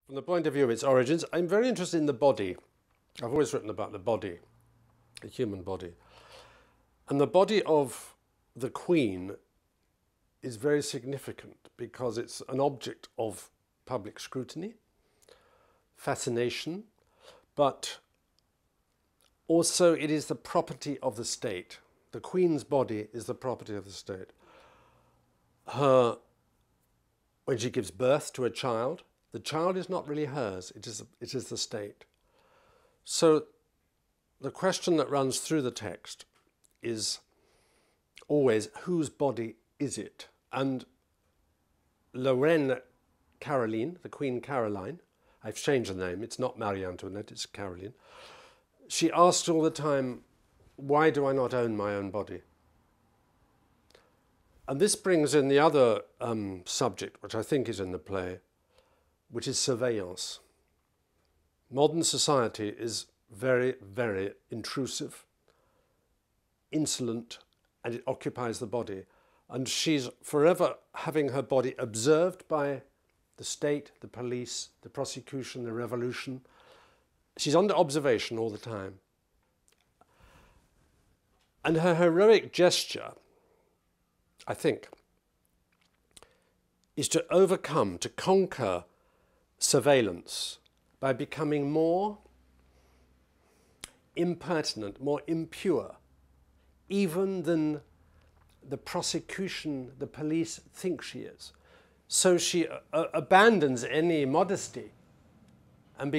From the point of view of its origins, I'm very interested in the body. I've always written about the body, the human body. And the body of the Queen is very significant because it's an object of public scrutiny, fascination, but also it is the property of the state. The Queen's body is the property of the state. When she gives birth to a child, the child is not really hers, it is the state. So the question that runs through the text is always, whose body is it? And La Reine Caroline, the Queen Caroline, I've changed the name, it's not Marie Antoinette, it's Caroline. She asked all the time, why do I not own my own body? And this brings in the other subject, which I think is in the play, which is surveillance. Modern society is very, very intrusive, insolent, and it occupies the body. And she's forever having her body observed by the state, the police, the prosecution, the revolution. She's under observation all the time. And her heroic gesture, I think, is to overcome, to conquer surveillance by becoming more impertinent, more impure, even than the prosecution, the police think she is. So she abandons any modesty and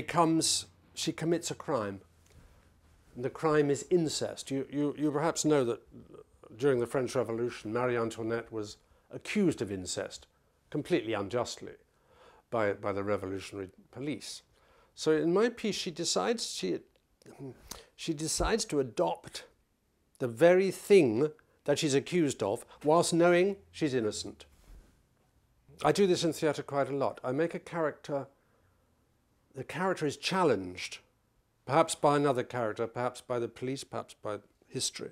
she commits a crime. And the crime is incest. You perhaps know that during the French Revolution, Marie Antoinette was accused of incest, completely unjustly, by the revolutionary police. So in my piece, she decides to adopt the very thing that she's accused of, whilst knowing she's innocent. I do this in theatre quite a lot. I make a character, the character is challenged, perhaps by another character, perhaps by the police, perhaps by history.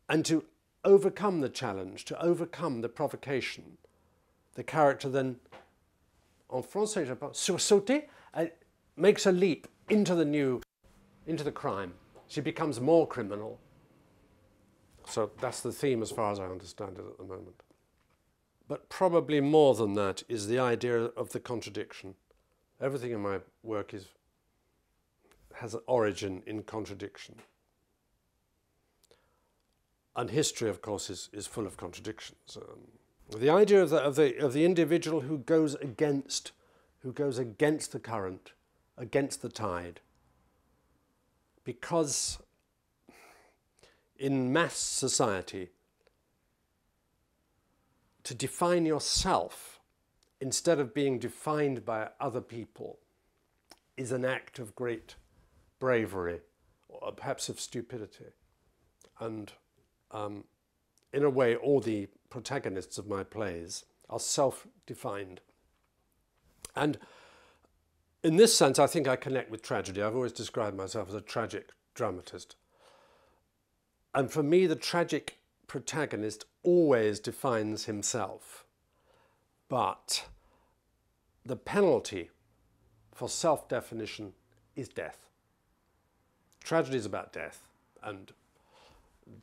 And to overcome the challenge, to overcome the provocation, the character then, en français, je pense, sursauter, makes a leap into the crime. She becomes more criminal. So that's the theme as far as I understand it at the moment. But probably more than that is the idea of the contradiction. Everything in my work has an origin in contradiction. And history, of course, is full of contradictions. The idea of the individual who goes against the current, against the tide. Because in mass society, to define yourself instead of being defined by other people is an act of great bravery, or perhaps of stupidity. And in a way, all the protagonists of my plays are self-defined. And in this sense, I think I connect with tragedy. I've always described myself as a tragic dramatist. And for me, the tragic protagonist always defines himself. But the penalty for self-definition is death. Tragedy is about death, and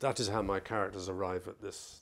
that is how my characters arrive at this